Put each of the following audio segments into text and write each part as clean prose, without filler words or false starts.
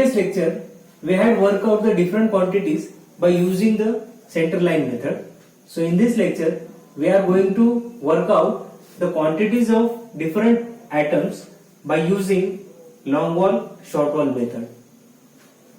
previous lecture, we had worked out the different quantities by using the center line method. So in this lecture, we are going to work out the quantities of different atoms by using long wall short wall method.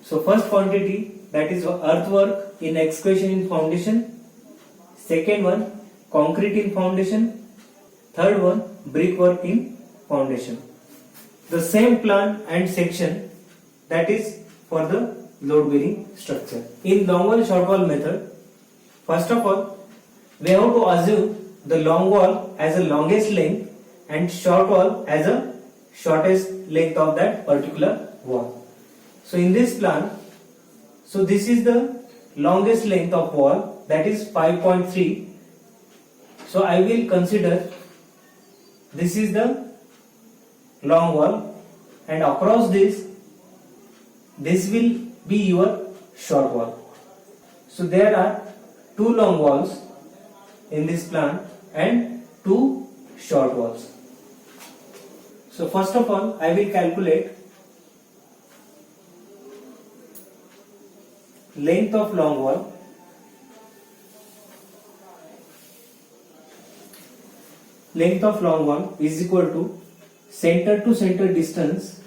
So first quantity, that is earthwork in excavation in foundation. Second one, concrete in foundation. Third one, brickwork in foundation. The same plan and section, that is for the load bearing structure. In long wall short wall method, first of all, we have to assume the long wall as a longest length and short wall as a shortest length of that particular wall. So in this plan, so this is the longest length of wall, that is 5.3. So I will consider this is the long wall, and across this will be your short wall. So there are two long walls in this plan and two short walls. So first of all, I will calculate length of long wall. Length of long wall is equal to center to center distance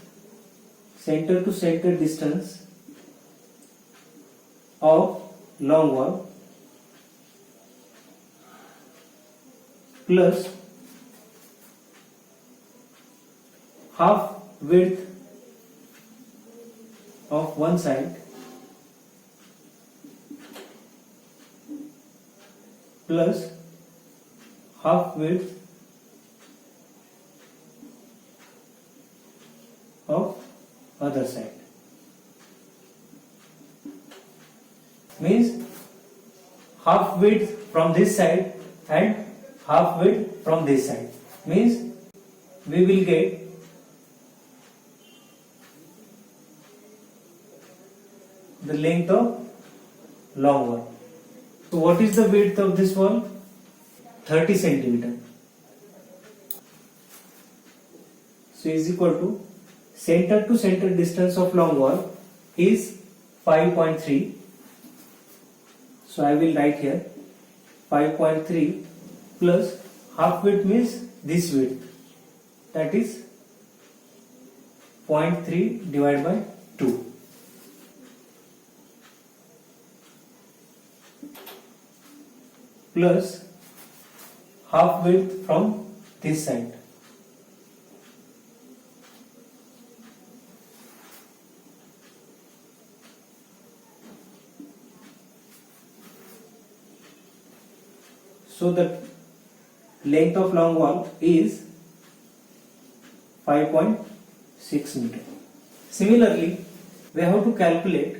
of long wall plus half width of one side plus half width of other side. Means half width from this side and half width from this side. Means we will get the length of long wall. So what is the width of this wall? 30 centimeter. So is equal to center to center distance of long wall is 5.3. So I will write here 5.3 plus half width means this width, that is 0.3 divided by 2. Plus half width from this side. So the length of long wall is 5.6 meter. Similarly, we have to calculate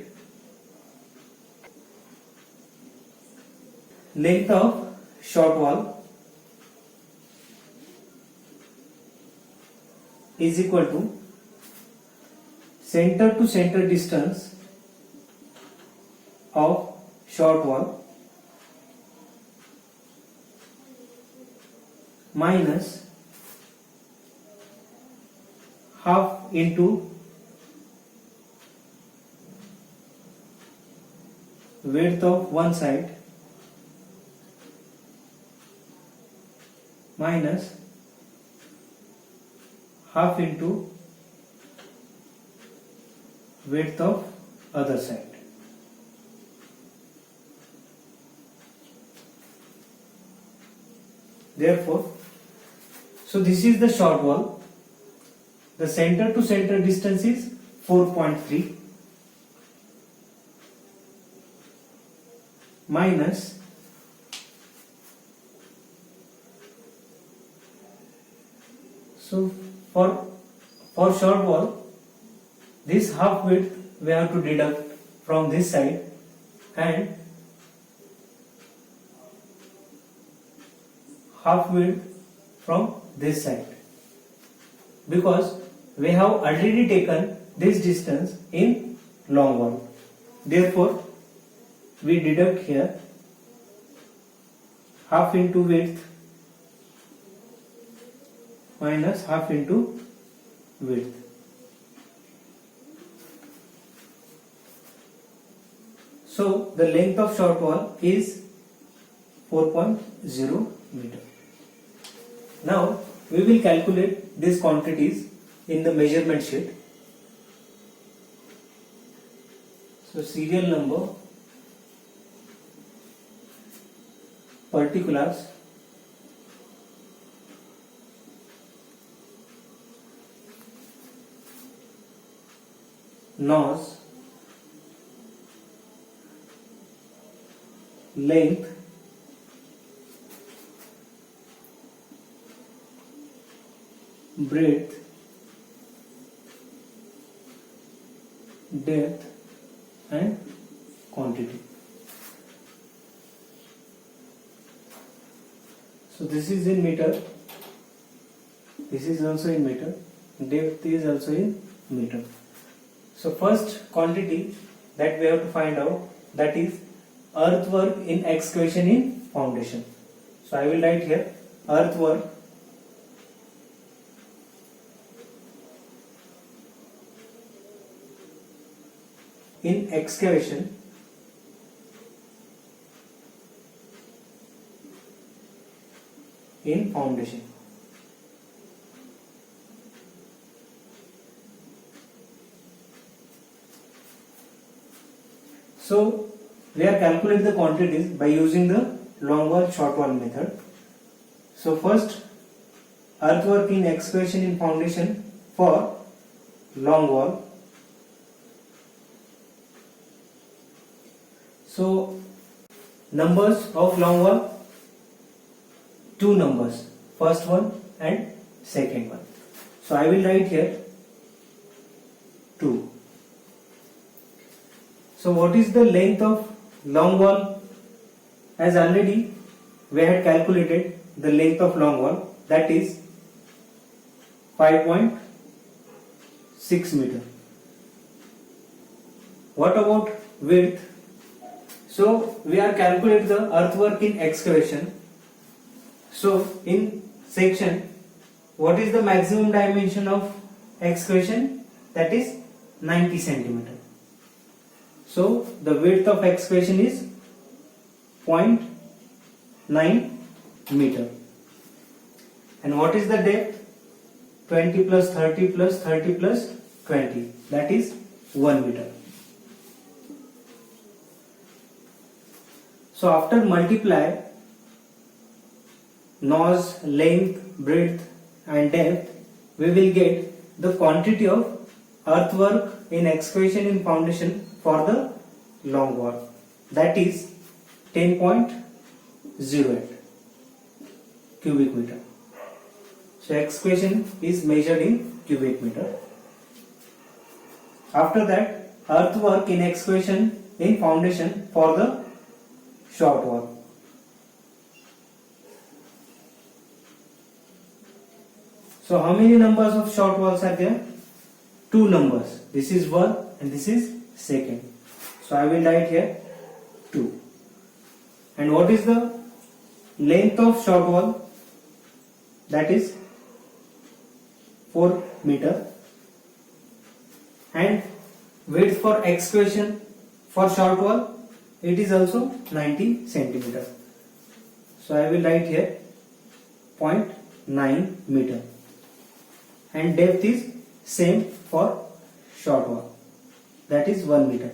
length of short wall is equal to center to center distance of short wall minus half into width of one side minus half into width of other side. Therefore, so this is the short wall. The center to center distance is 4.3 minus so for short wall, this half width we have to deduct from this side and half width from this side, because we have already taken this distance in long wall. Therefore, we deduct here half into width minus half into width. So the length of short wall is 4.0 meter. Now we will calculate these quantities in the measurement sheet. So serial number, particulars, nose, length, breadth, depth and quantity. So this is in meter, this is also in meter, depth is also in meter. So first quantity that we have to find out, that is earthwork in excavation in foundation. So I will write here earthwork in excavation in foundation. So we are calculating the quantities by using the long wall short wall method. So first, earthwork in excavation in foundation for long wall. So numbers of long wall, two numbers, first one and second one. So I will write here 2. So what is the length of long wall? As already we had calculated the length of long wall, that is 5.6 meter. What about width? So we are calculating the earthwork in excavation. So in section, what is the maximum dimension of excavation? That is 90 centimeter. So the width of excavation is 0.9 meter. And what is the depth? 20 plus 30 plus 30 plus 20, that is 1 meter. So after multiply nose, length, breadth and depth, we will get the quantity of earthwork in excavation in foundation for the long wall, that is 10.08 cubic meter. So excavation is measured in cubic meter. After that, earthwork in excavation in foundation for the short wall. So how many numbers of short walls are there? 2 numbers. This is 1 and this is second. So I will write here 2. And what is the length of short wall? That is 4 meter. And width for excavation for short wall, it is also 90 centimeter. So I will write here 0.9 meter. And depth is same for short wall, that is 1 meter.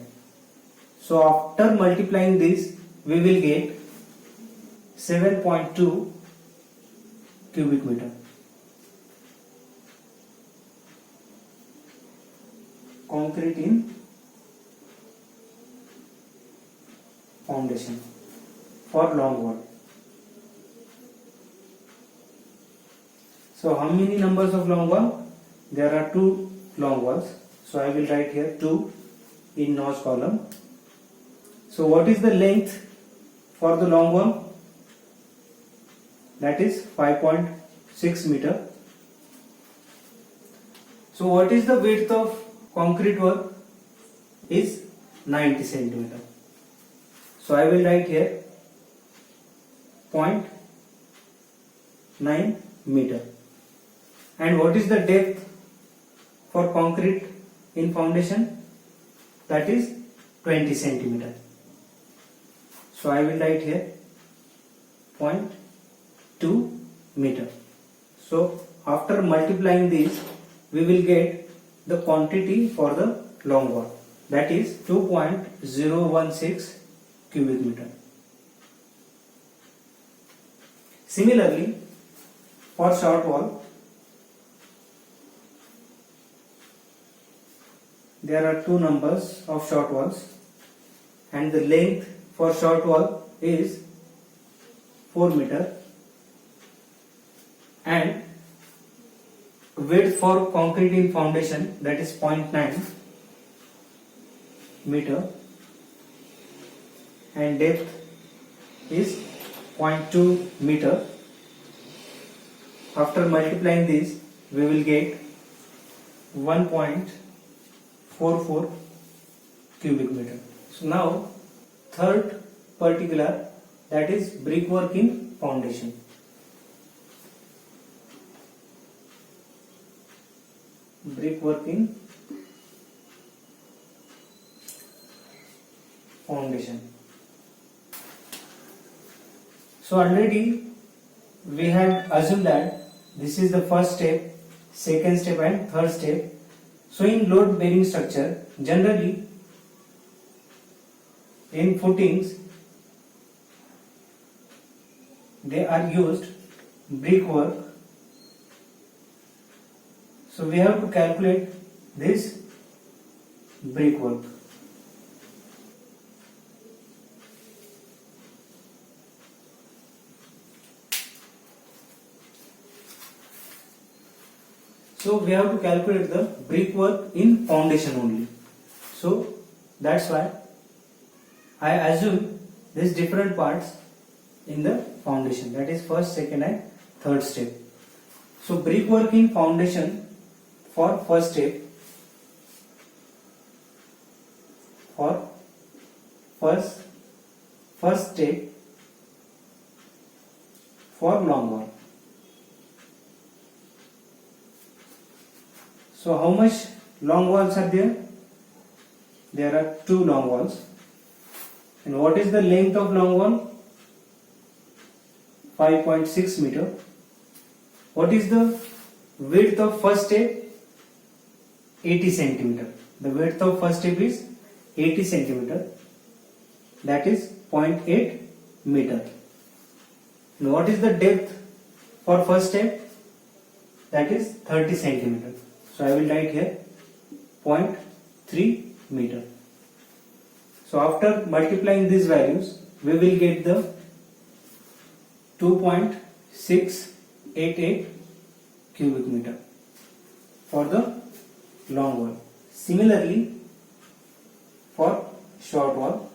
So after multiplying this, we will get 7.2 cubic meter. Concrete in foundation for long wall. So how many numbers of long wall? There are 2 long walls. So I will write here 2 in nose column. So what is the length for the long wall? That is 5.6 meter. So what is the width of concrete work? Is 90 centimeter. So I will write here 0.9 meter. And what is the depth for concrete in foundation? That is 20 centimeter. So I will write here 0.2 meter. So after multiplying this, we will get the quantity for the long wall, that is 2.016 cubic meter. Similarly, for short wall, there are two numbers of short walls, and the length for short wall is 4 meter, and width for concrete in foundation, that is 0.9 meter, and depth is 0.2 meter. After multiplying this, we will get 1.44 cubic meter. So now third particular, that is brickwork in foundation. Brickwork in foundation. So already we have assumed that this is the first step, second step and third step. So in load bearing structure, generally in footings they are used brickwork. So we have to calculate this brickwork. So we have to calculate the brickwork in foundation only. So that's why I assume these different parts in the foundation, that is first, second and third step. So brickwork in foundation for first step, for first step for long wall. So how much long walls are there? There are two long walls. And what is the length of long wall? 5.6 meter. What is the width of first step? 80 centimeter. The width of first step is 80 centimeter. That is 0.8 meter. And what is the depth for first step? That is 30 centimeter. So I will write here 0.3 meter. So after multiplying these values, we will get the 2.688 cubic meter for the long wall. Similarly, for short wall,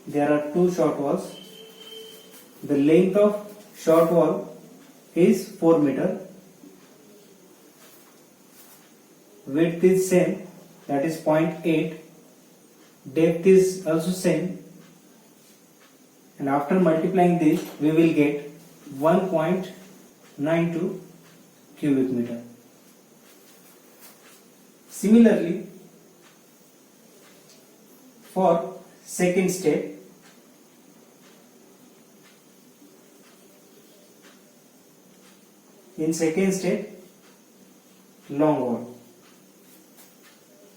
there are two short walls. The length of short wall is 4 meter. Width is same, that is 0.8. Depth is also same, and after multiplying this, we will get 1.92 cubic meter. Similarly, for second step, in second step, long wall,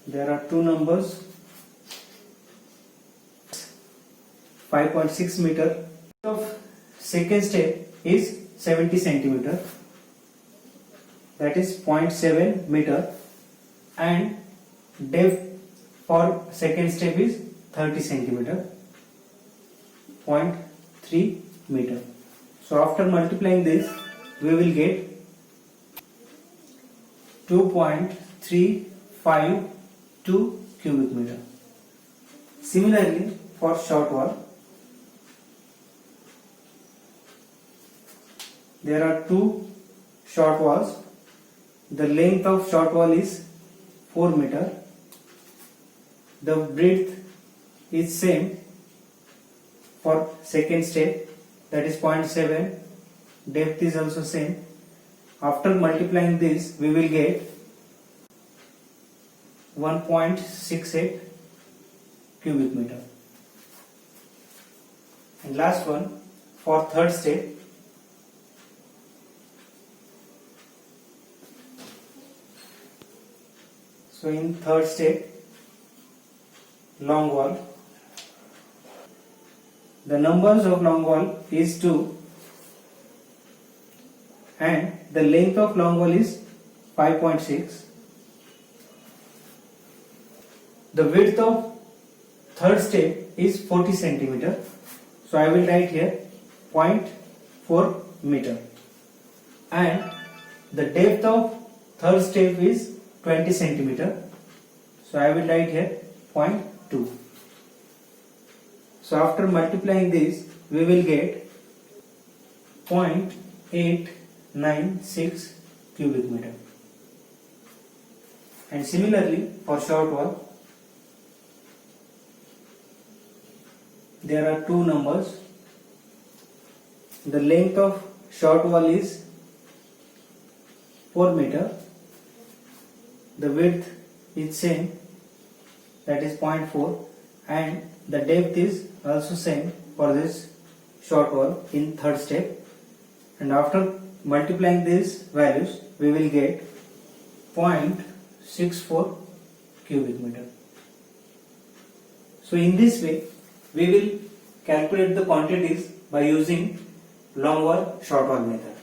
there are two numbers, 5.6 meter. Of second step is 70 centimeter, that is 0.7 meter, and depth for second step is 30 centimeter, 0.3 meter. So after multiplying this, we will get 2.352 cubic meter. Similarly, for short wall, there are two short walls. The length of short wall is 4 meter. The breadth is same for second step, that is 0.7. Depth is also same. After multiplying this, we will get 1.68 cubic meter. And last one for third step. So in third step, long wall, the numbers of long wall is 2 and the length of long wall is 5.6. The width of third step is 40 centimeter. So I will write here 0.4 meter. And the depth of third step is 20 centimeter. So I will write here 0.2. So after multiplying this, we will get 0.896 cubic meter. And similarly for short wall, there are two numbers. The length of short wall is 4 meter. The width is same, that is 0.4, and the depth is also same for this short wall in third step. And after multiplying these values, we will get 0.64 cubic meter. So in this way, we will calculate the quantities by using long wall, short wall method.